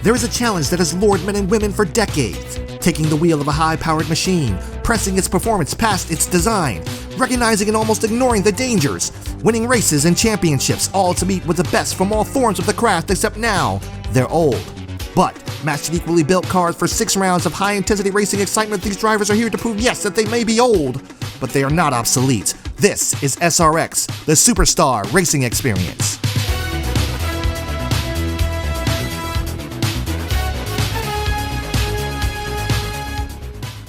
There is a challenge that has lured men and women for decades, taking the wheel of a high-powered machine, pressing its performance past its design, recognizing and almost ignoring the dangers, winning races and championships, all to meet with the best from all forms of the craft, except now, they're old. But, matched in equally built cars for 6 rounds of high-intensity racing excitement, these drivers are here to prove, yes, that they may be old, but they are not obsolete. This is SRX, the Superstar Racing Experience.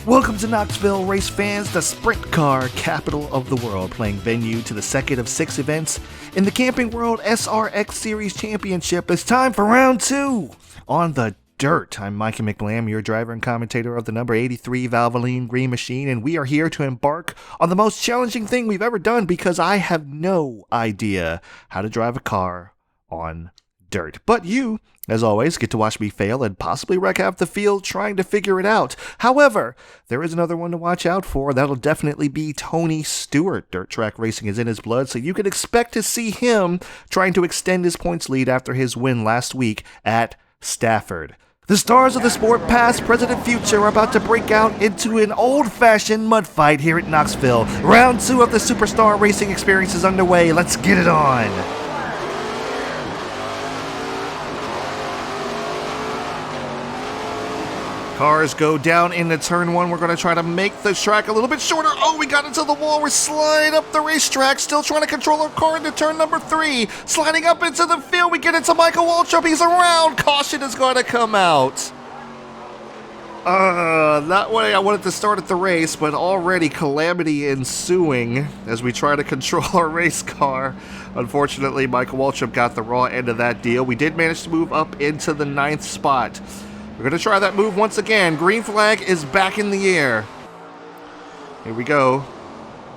Welcome to Knoxville, race fans, the sprint car capital of the world, playing venue to the second of 6 events in the Camping World SRX Series Championship. It's time for round 2 on the dirt. I'm Mikey McBlam, your driver and commentator of the number 83 Valvoline Green Machine, and we are here to embark on the most challenging thing we've ever done because I have no idea how to drive a car on dirt. But you, as always, get to watch me fail and possibly wreck half the field trying to figure it out. However, there is another one to watch out for. That'll definitely be Tony Stewart. Dirt track racing is in his blood, so you can expect to see him trying to extend his points lead after his win last week at Stafford. The stars of the sport, past, present, and future, are about to break out into an old-fashioned mud fight here at Knoxville. Round 2 of the Superstar Racing Experience is underway. Let's get it on. Cars go down into turn 1. We're going to try to make the track a little bit shorter. Oh, we got into the wall. We're sliding up the racetrack. Still trying to control our car into turn number 3. Sliding up into the field. We get into Michael Waltrip. He's around. Caution is going to come out. That way I wanted to start at the race, but already calamity ensuing as we try to control our race car. Unfortunately, Michael Waltrip got the raw end of that deal. We did manage to move up into the 9th spot. We're going to try that move once again. Green flag is back in the air. Here we go.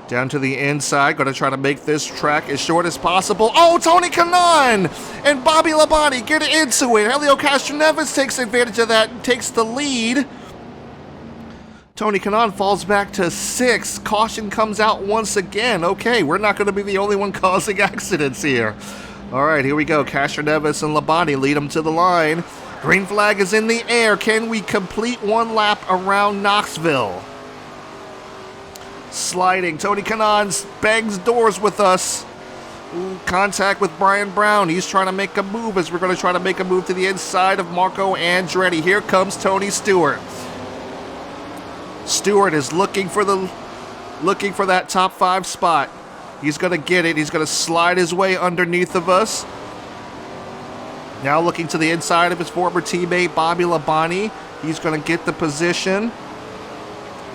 Down to the inside. Going to try to make this track as short as possible. Oh, Tony Kanaan and Bobby Labonte get into it. Helio Castroneves takes advantage of that and takes the lead. Tony Kanaan falls back to 6th. Caution comes out once again. Okay, we're not going to be the only one causing accidents here. All right, here we go. Castroneves and Labonte lead them to the line. Green flag is in the air. Can we complete one lap around Knoxville? Sliding. Tony Kanaan bangs doors with us. Ooh, contact with Brian Brown. He's trying to make a move as we're going to try to make a move to the inside of Marco Andretti. Here comes Tony Stewart. Stewart is looking for that top 5 spot. He's going to get it. He's going to slide his way underneath of us. Now looking to the inside of his former teammate, Bobby Labonte. He's going to get the position.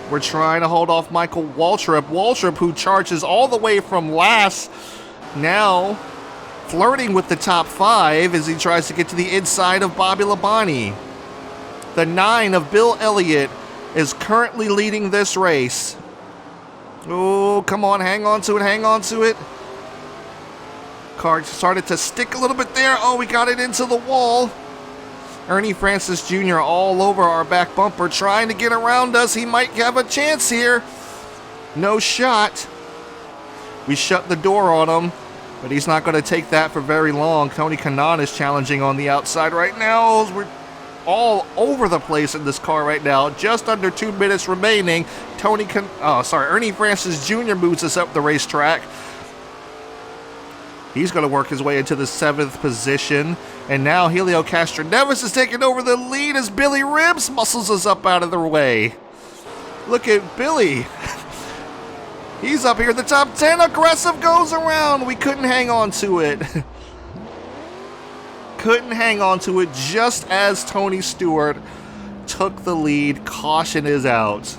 We're trying to hold off Michael Waltrip. Waltrip, who charges all the way from last, now flirting with the top 5 as he tries to get to the inside of Bobby Labonte. The 9 of Bill Elliott is currently leading this race. Oh, come on, hang on to it, hang on to it. Car started to stick a little bit there. Oh, we got it into the wall. Ernie Francis Jr. all over our back bumper trying to get around us. He might have a chance here. No shot. We shut the door on him, but he's not going to take that for very long. Tony Kanaan is challenging on the outside right now. We're all over the place in this car right now. Just under 2 minutes remaining. Ernie Francis Jr. moves us up the racetrack. He's going to work his way into the 7th position. And now Helio Castroneves is taking over the lead as Billy Ribbs muscles us up out of the way. Look at Billy. He's up here in the top 10. Aggressive goes around. We couldn't hang on to it. Couldn't hang on to it just as Tony Stewart took the lead. Caution is out.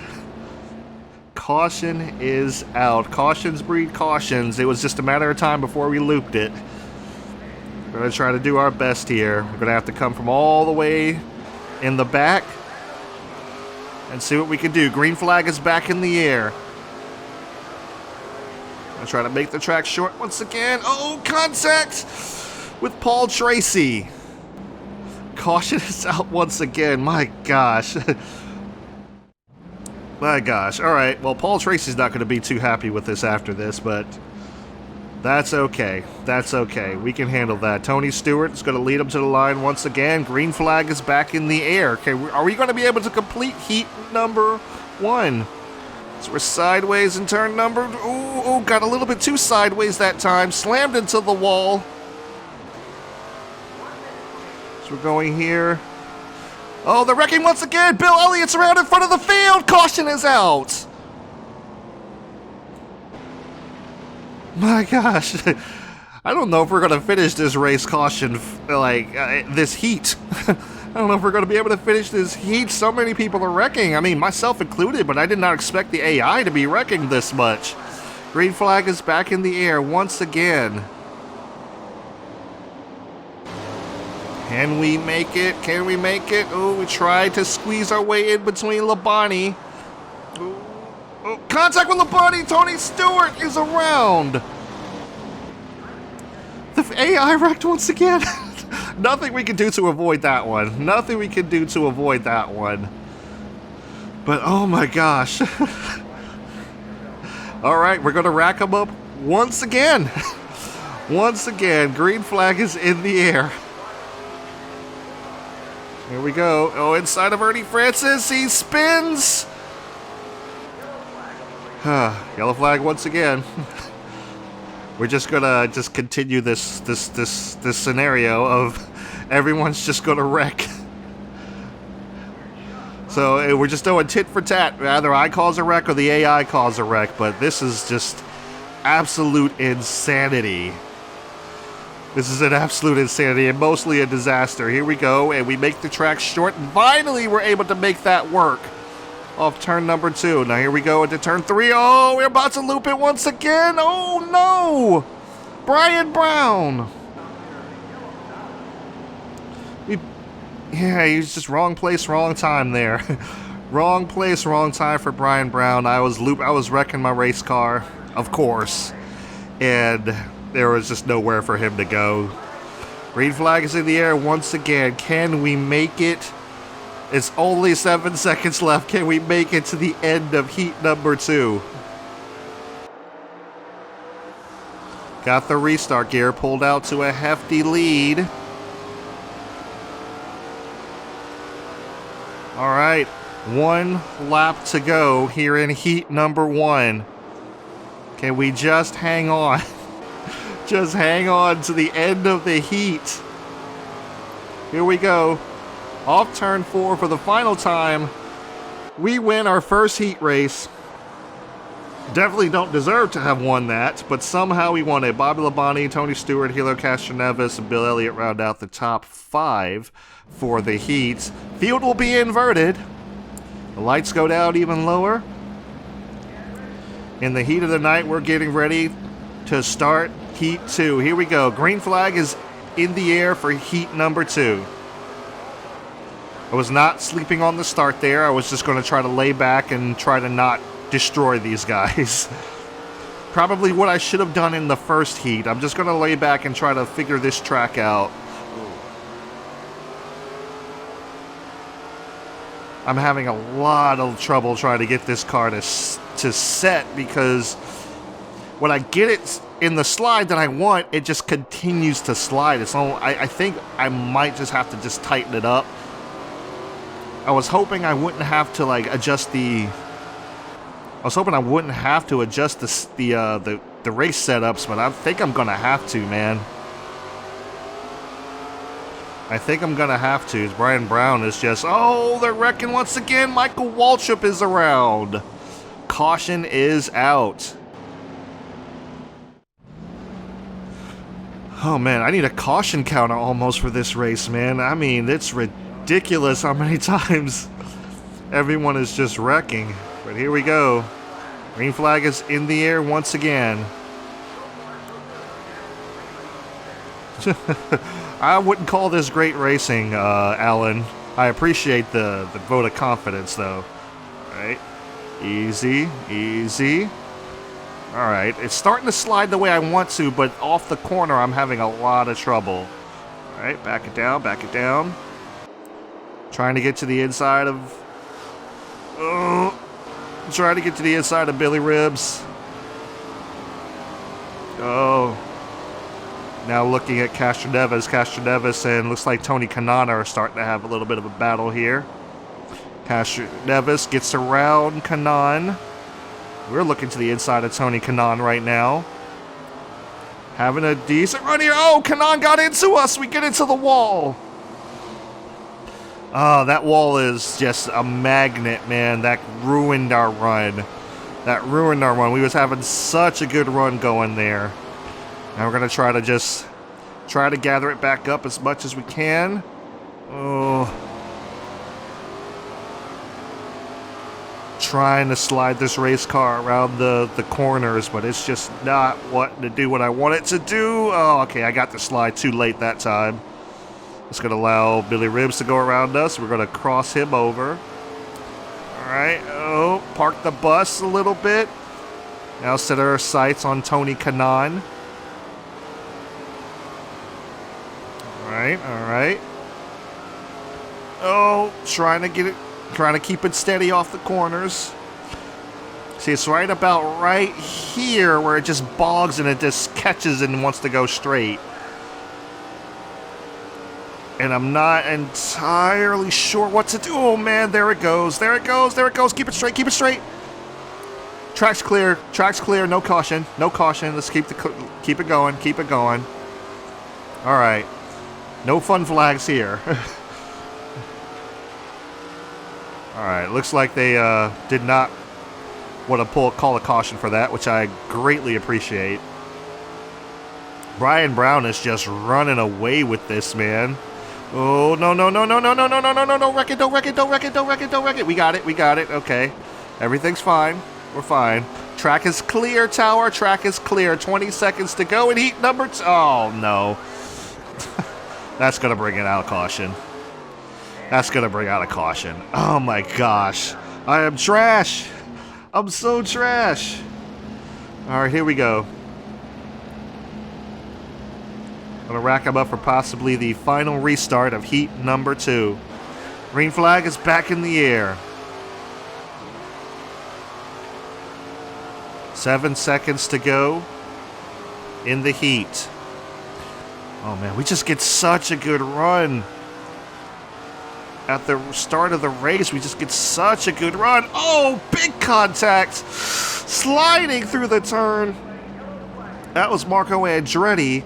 Caution is out. Cautions breed cautions. It was just a matter of time before we looped it. We're going to try to do our best here. We're going to have to come from all the way in the back and see what we can do. Green flag is back in the air. I'm going to try to make the track short once again. Oh, contact with Paul Tracy. Caution is out once again. My gosh. My gosh. All right. Well, Paul Tracy's not going to be too happy with this after this, but That's okay. That's okay. We can handle that. Tony Stewart is going to lead him to the line once again. Green flag is back in the air. Okay, are we going to be able to complete heat number 1? So we're sideways in turn number... Ooh, got a little bit too sideways that time. Slammed into the wall. So we're going here. Oh, they're wrecking once again. Bill Elliott's around in front of the field. Caution is out. My gosh. I don't know if we're going to finish this race caution, like, this heat. I don't know if we're going to be able to finish this heat. So many people are wrecking. I mean, myself included, but I did not expect the AI to be wrecking this much. Green flag is back in the air once again. Can we make it? Can we make it? Oh, we tried to squeeze our way in between Labonte. Oh, contact with Labonte. Tony Stewart is around. The AI wrecked once again. Nothing we can do to avoid that one. Nothing we can do to avoid that one. But oh my gosh. All right, we're going to rack them up once again. Once again, green flag is in the air. Here we go. Oh, inside of Ernie Francis. He spins. Yellow flag once again. We're just gonna continue this scenario of everyone's just gonna wreck. So we're just doing tit for tat. Either I cause a wreck or the AI cause a wreck. But this is just absolute insanity. This is an absolute insanity and mostly a disaster. Here we go, and we make the track short. And finally, we're able to make that work off turn number 2. Now here we go into turn 3. Oh, we're about to loop it once again. Oh, no. Brian Brown. Yeah, he was just wrong place, wrong time there. Wrong place, wrong time for Brian Brown. I was wrecking my race car, of course. And there was just nowhere for him to go. Green flag is in the air once again. Can we make it? It's only 7 seconds left. Can we make it to the end of heat number 2? Got the restart gear pulled out to a hefty lead. All right, 1 lap to go here in heat number 1. Can we just hang on? Just hang on to the end of the heat. Here we go. Off turn 4 for the final time. We win our first heat race. Definitely don't deserve to have won that, but somehow we won it. Bobby Labonte, Tony Stewart, Hilo Castroneves, and Bill Elliott round out the top 5 for the heat. Field will be inverted. The lights go down even lower. In the heat of the night, we're getting ready to start heat 2. Here we go. Green flag is in the air for heat number 2. I was not sleeping on the start there. I was just going to try to lay back and try to not destroy these guys. Probably what I should have done in the first heat. I'm just going to lay back and try to figure this track out. I'm having a lot of trouble trying to get this car to set because when I get it in the slide that I want, it just continues to slide. So I think I might just have to just tighten it up. I was hoping I wouldn't have to like adjust the. I was hoping I wouldn't have to adjust the race setups, but I think I'm gonna have to, man. I think I'm gonna have to. Brian Brown is just. Oh, they're wrecking once again. Michael Waltrip is around. Caution is out. Oh man, I need a caution counter almost for this race, man. I mean, it's ridiculous how many times everyone is just wrecking. But here we go. Green flag is in the air once again. I wouldn't call this great racing, Alan. I appreciate the vote of confidence, though. All right. Easy, easy. All right. It's starting to slide the way I want to, but off the corner, I'm having a lot of trouble. All right. Back it down, back it down. Trying to get to the inside of... trying to get to the inside of Billy Ribs. Oh. Now looking at Castroneves, and looks like Tony Kanaan are starting to have a little bit of a battle here. Castroneves gets around Kanaan. We're looking to the inside of Tony Kanaan right now. Having a decent run here. Oh, Kanaan got into us. We get into the wall. Oh, that wall is just a magnet, man. That ruined our run. We was having such a good run going there. Now we're going to try to gather it back up as much as we can. Oh. Trying to slide this race car around the corners, but it's just not wanting to do what I want it to do. Oh, okay, I got the slide too late that time. It's going to allow Billy Ribbs to go around us. We're going to cross him over. All right, oh, park the bus a little bit. Now set our sights on Tony Kanaan. All right. Oh, trying to keep it steady off the corners. See, it's right about right here where it just bogs and it just catches and wants to go straight. And I'm not entirely sure what to do. Oh, man, there it goes. Keep it straight. Track's clear. No caution. Let's keep it going. All right. No fun flags here. All right, looks like they did not want to call a caution for that, which I greatly appreciate. Brian Brown is just running away with this, man. Oh, no. Wreck it, don't wreck it. We got it. Okay. Everything's fine. We're fine. Track is clear, Tower. 20 seconds to go in heat number 2. Oh, no. That's going to bring it out of caution. Oh my gosh. I am trash. I'm so trash. All right, here we go. I'm going to rack them up for possibly the final restart of heat number 2. Green flag is back in the air. 7 seconds to go in the heat. Oh man, we just get such a good run. At the start of the race, we just get such a good run. Oh, big contact. Sliding through the turn. That was Marco Andretti.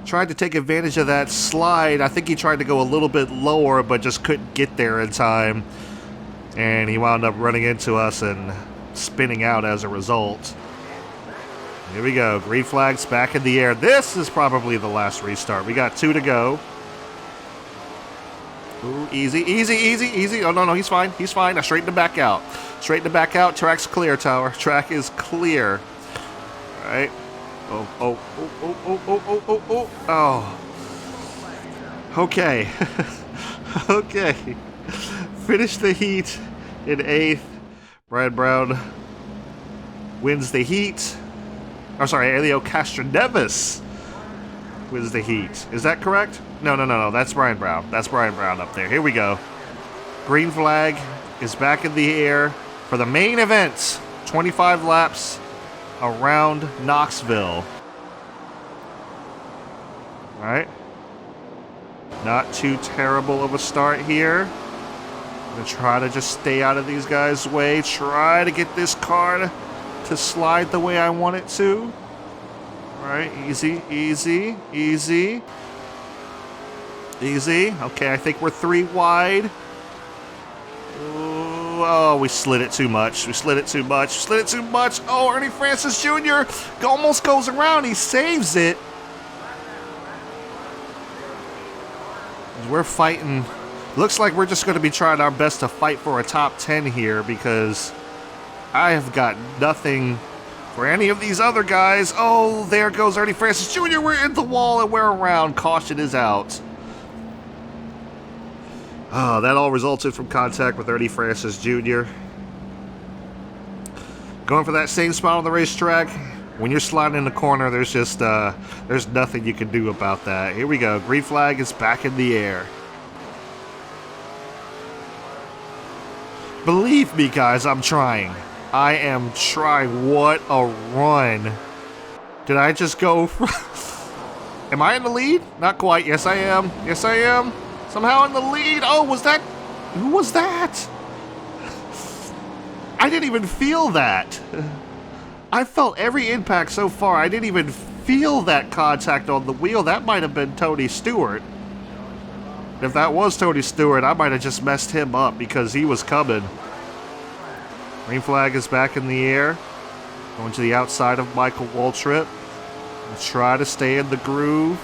Tried to take advantage of that slide. I think he tried to go a little bit lower, but just couldn't get there in time. And he wound up running into us and spinning out as a result. Here we go. Green flag's back in the air. This is probably the last restart. We got 2 to go. Ooh, easy. Oh, no, he's fine. I straightened him back out. Track's clear, Tower. Track is clear. All right. Oh. Okay. Okay. Finish the heat in 8th. Brian Brown wins the heat. I'm sorry, Elio Castroneves wins the heat. Is that correct? No. That's Brian Brown. Up there. Here we go. Green flag is back in the air for the main event. 25 laps around Knoxville. All right. Not too terrible of a start here. I'm going to try to just stay out of these guys' way. Try to get this car to slide the way I want it to. All right, easy. Okay, I think we're 3 wide. Ooh, oh, we slid it too much. Oh, Ernie Francis Jr. almost goes around. He saves it. We're fighting. Looks like we're just going to be trying our best to fight for a top 10 here because I have got nothing for any of these other guys. Oh, there goes Ernie Francis Jr. We're in the wall and we're around. Caution is out. Oh, that all resulted from contact with Ernie Francis Jr. Going for that same spot on the racetrack. When you're sliding in the corner, there's just there's nothing you can do about that. Here we go. Green flag is back in the air. Believe me, guys, I'm trying. I am trying. What a run Did I just go... Am I in the lead? Not quite. Yes, I am. Yes, I am. Somehow in the lead. Oh, was that... Who was that? I didn't even feel that. I felt every impact so far. I didn't even feel that contact on the wheel. That might have been Tony Stewart. If that was Tony Stewart, I might have just messed him up because he was coming. Green flag is back in the air. Going to the outside of Michael Waltrip. Let's try to stay in the groove.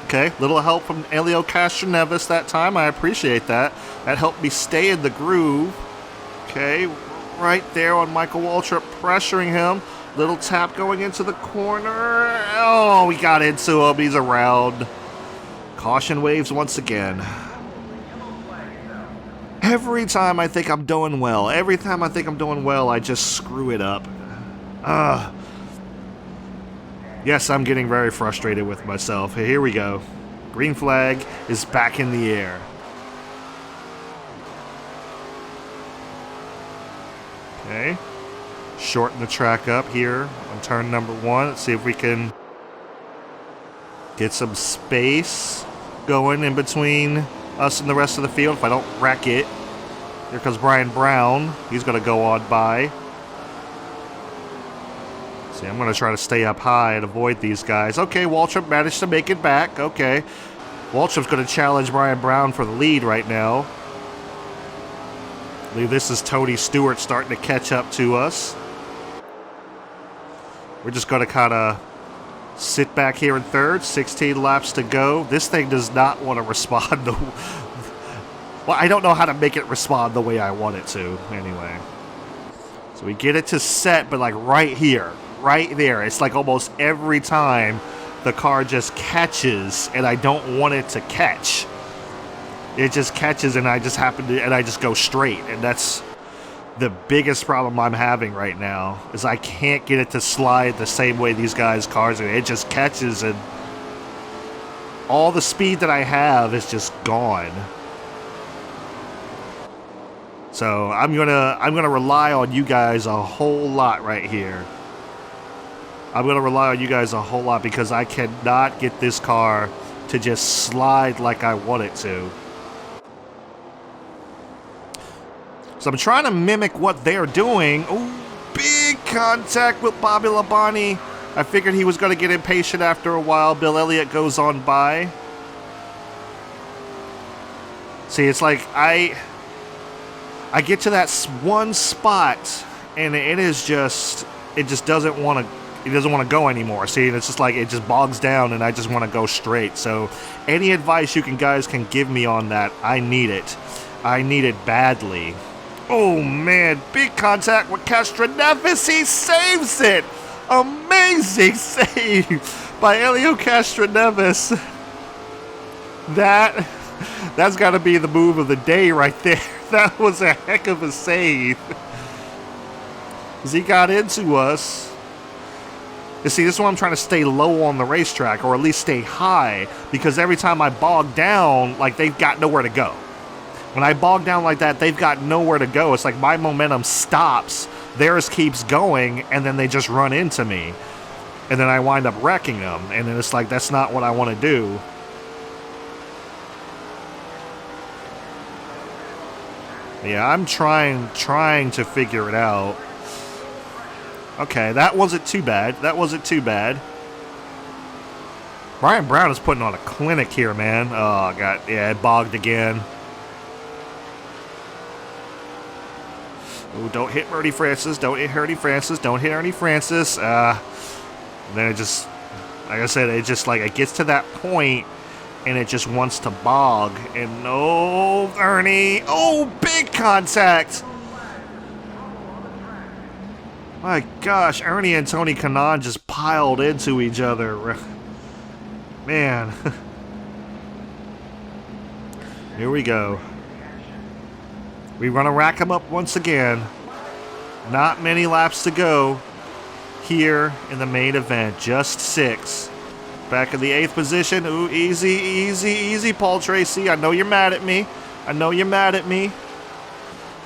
Okay, little help from Elio Castroneves that time. I appreciate that. That helped me stay in the groove. Okay, right there on Michael Waltrip, pressuring him. Little tap going into the corner. Oh, we got into him. He's around. Caution waves once again. Every time I think I'm doing well, I just screw it up. Yes, I'm getting very frustrated with myself. Here we go. Green flag is back in the air. Okay. Shorten the track up here on turn number 1. Let's see if we can get some space going in between us and the rest of the field if I don't wreck it. Here comes Brian Brown. He's going to go on by. See, I'm going to try to stay up high and avoid these guys. Okay, Waltrip managed to make it back. Okay. Waltrip's going to challenge Brian Brown for the lead right now. I believe this is Tony Stewart starting to catch up to us. We're just going to kind of sit back here in third. 16 laps to go. This thing does not want to respond. Well, I don't know how to make it respond the way I want it to, anyway. So we get it to set, but like right here. Right there. It's like almost every time the car just catches and I don't want it to catch. It just catches and I just go straight, and that's the biggest problem I'm having right now is I can't get it to slide the same way these guys' cars are. It just catches and all the speed that I have is just gone. So I'm gonna rely on you guys a whole lot right here. I'm going to rely on you guys a whole lot because I cannot get this car to just slide like I want it to. So I'm trying to mimic what they're doing. Ooh, big contact with Bobby Labonte. I figured he was going to get impatient after a while. Bill Elliott goes on by. See, it's like I get to that one spot and it just doesn't want to. He doesn't want to go anymore. See, it's just like it just bogs down and I just want to go straight. So any advice you guys can give me on that, I need it. I need it badly. Oh man, big contact with Castroneves. He saves it. Amazing save by Elio Castroneves. That's got to be the move of the day right there. That was a heck of a save. Because he got into us. You see, this is why I'm trying to stay low on the racetrack, or at least stay high, because every time I bog down, like, they've got nowhere to go. When I bog down like that, they've got nowhere to go. It's like my momentum stops, theirs keeps going, and then they just run into me. And then I wind up wrecking them, and then it's like, that's not what I want to do. Yeah, I'm trying to figure it out. Okay, that wasn't too bad. Brian Brown is putting on a clinic here, man. Oh, God. Yeah, it bogged again. Ooh, don't hit Ernie Francis. Don't hit Ernie Francis. Then it just, like I said, it gets to that point and it just wants to bog. And oh, Ernie. Oh, big contact. My gosh, Ernie and Tony Kanaan just piled into each other. Man. Here we go. We want to rack them up once again. Not many laps to go here in the main event. Just 6. Back in the 8th position. Ooh, easy, Paul Tracy. I know you're mad at me.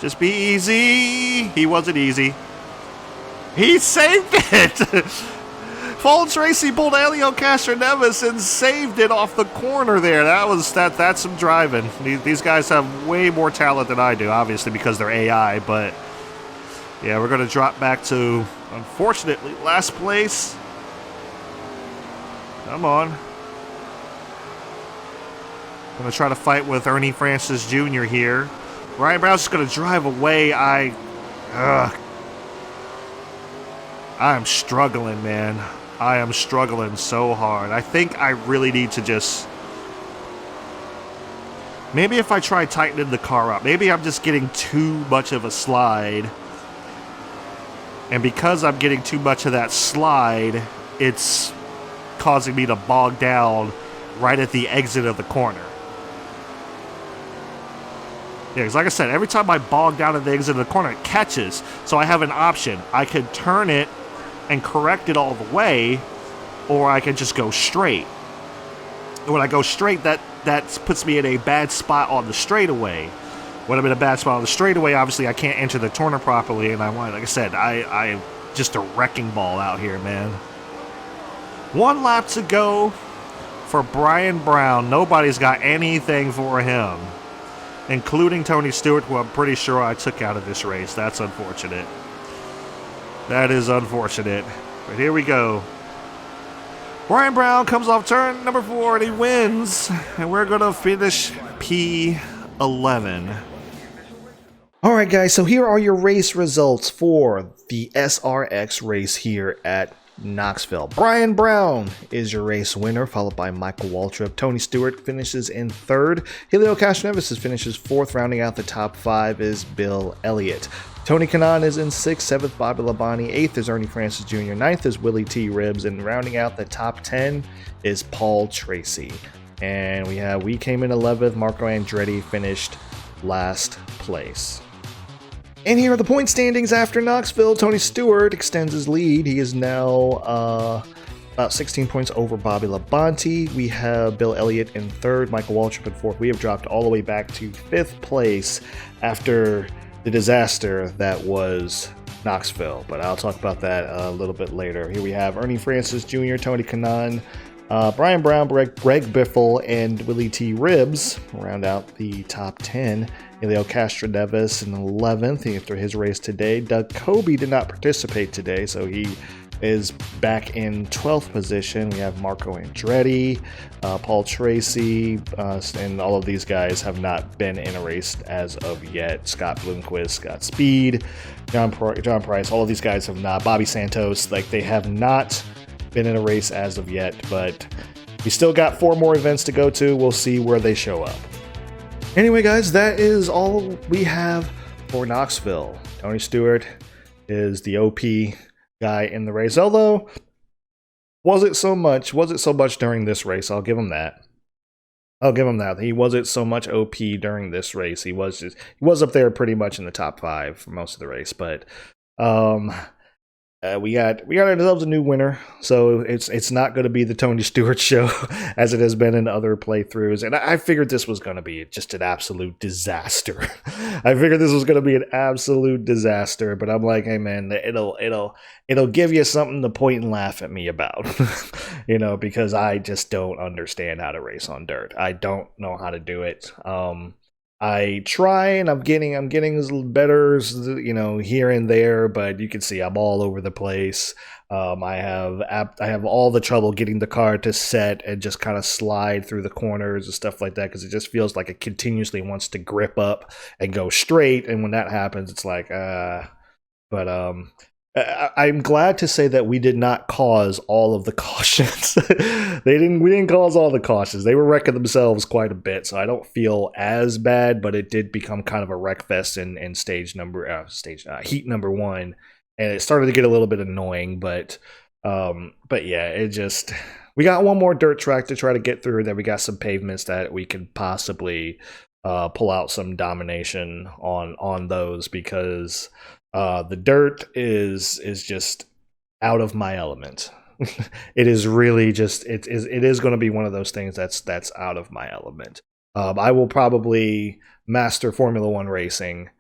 Just be easy. He wasn't easy. He saved it! Paul Tracy pulled Helio Castroneves and saved it off the corner there. That's some driving. These guys have way more talent than I do, obviously because they're AI, but yeah, we're going to drop back to, unfortunately, last place. Come on. Going to try to fight with Ernie Francis Jr. here. Ryan Brown's just going to drive away. I'm struggling, man. I am struggling so hard. I think I really need to just... Maybe if I try tightening the car up. Maybe I'm just getting too much of a slide. And because I'm getting too much of that slide, it's causing me to bog down right at the exit of the corner. Yeah, because like I said, every time I bog down at the exit of the corner, it catches. So I have an option. I could turn it and correct it all the way, or I can just go straight. And when I go straight, that puts me in a bad spot on the straightaway. When I'm in a bad spot on the straightaway, obviously I can't enter the corner properly, and like I said, I'm just a wrecking ball out here, man. 1 lap to go for Brian Brown. Nobody's got anything for him, including Tony Stewart, who I'm pretty sure I took out of this race. That's unfortunate. That is unfortunate. But here we go. Brian Brown comes off turn number 4 and he wins. And we're going to finish P11. Alright guys, so here are your race results for the SRX race here at Knoxville. Brian Brown is your race winner, followed by Michael Waltrip. Tony Stewart finishes in 3rd. Helio Castroneves finishes 4th. Rounding out the top 5 is Bill Elliott. Tony Kanaan is in 6th, 7th Bobby Labonte, 8th is Ernie Francis Jr., 9th is Willie T. Ribbs, and rounding out the top 10 is Paul Tracy. And we came in 11th, Marco Andretti finished last place. And here are the point standings after Knoxville. Tony Stewart extends his lead. He is now about 16 points over Bobby Labonte. We have Bill Elliott in 3rd, Michael Waltrip in 4th. We have dropped all the way back to 5th place after the disaster that was Knoxville, but I'll talk about that a little bit later. Here we have Ernie Francis Jr., Tony Kanaan, Brian Brown, Greg Biffle, and Willie T. Ribbs round out the top 10. Helio Castroneves in 11th after his race today. Doug Coby did not participate today, so he is back in 12th position. We have Marco Andretti, Paul Tracy, and all of these guys have not been in a race as of yet. Scott Bloomquist got speed. John Price, all of these guys have not. Bobby Santos, they have not been in a race as of yet, but we still got 4 more events to go to. We'll see where they show up. Anyway, guys, that is all we have for Knoxville. Tony Stewart is the OP guy in the race, although wasn't so much during this race. I'll give him that. He wasn't so much OP during this race. He was up there pretty much in the top 5 for most of the race, but we got ourselves a new winner, so it's not going to be the Tony Stewart show as it has been in other playthroughs. And I figured this was going to be just an absolute disaster. But I'm like, hey man, it'll give you something to point and laugh at me about, because I just don't understand how to race on dirt. I don't know how to do it. I try and I'm getting better, here and there, but you can see I'm all over the place. I have all the trouble getting the car to set and just kind of slide through the corners and stuff like that, because it just feels like it continuously wants to grip up and go straight. And when that happens, it's like, I'm glad to say that we did not cause all of the cautions. We didn't cause all the cautions. They were wrecking themselves quite a bit, so I don't feel as bad, but it did become kind of a wreck fest in heat number 1, and it started to get a little bit annoying, but yeah, we got one more dirt track to try to get through, and then we got some pavements that we could possibly pull out some domination on those, because the dirt is just out of my element. It is really just it is going to be one of those things that's out of my element. I will probably master Formula One racing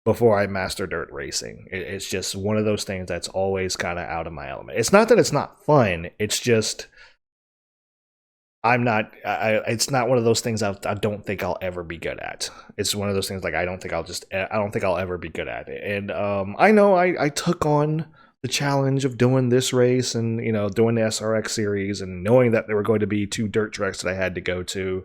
before I master dirt racing. It's just one of those things that's always kind of out of my element. It's not that it's not fun. It's just it's not one of those things I don't think I'll ever be good at. It's one of those things like I don't think I'll ever be good at it. And I know I took on the challenge of doing this race and, you know, doing the SRX series and knowing that there were going to be 2 dirt tracks that I had to go to,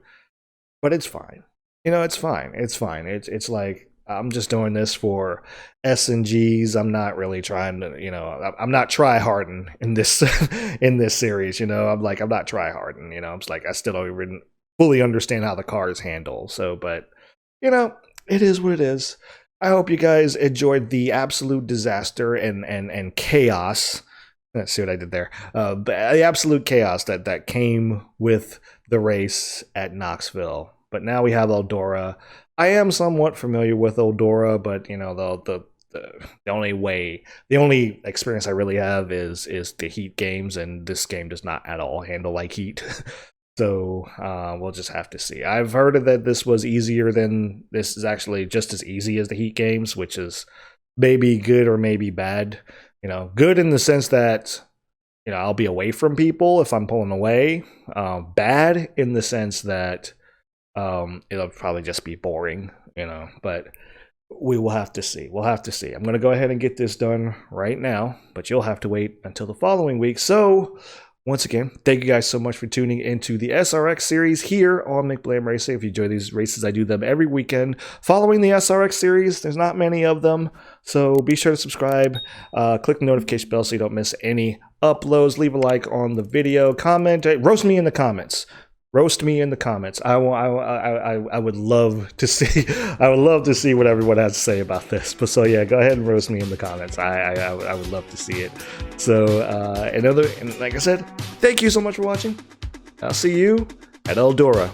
but it's fine. You know, it's fine. It's fine. It's like, I'm just doing this for S and Gs. I'm not really trying to, you know, I'm not try-harding in this in this series, you know. I'm not try-harding, you know. I'm just like, I still don't even fully understand how the cars handle. So, but, you know, it is what it is. I hope you guys enjoyed the absolute disaster and chaos. Let's see what I did there. The absolute chaos that came with the race at Knoxville. But now we have Eldora. I am somewhat familiar with Eldora, but you know, the only experience I really have is the Heat games, and this game does not at all handle like Heat. So we'll just have to see. I've heard that this was easier than this is actually just as easy as the Heat games, which is maybe good or maybe bad. You know, good in the sense that, you know, I'll be away from people if I'm pulling away. Bad in the sense that it'll probably just be boring, you know, but we will have to see. We'll have to see. I'm going to go ahead and get this done right now, but you'll have to wait until the following week. So once again, thank you guys so much for tuning into the SRX series here on McBlam Racing. If you enjoy these races, I do them every weekend following the SRX series. There's not many of them, so be sure to subscribe. Click the notification bell so you don't miss any uploads. Leave a like on the video. Comment. Roast me in the comments. Roast me in the comments. I would love to see. I would love to see what everyone has to say about this. But so yeah, go ahead and roast me in the comments. I would love to see it. So and like I said, thank you so much for watching. I'll see you at Eldora.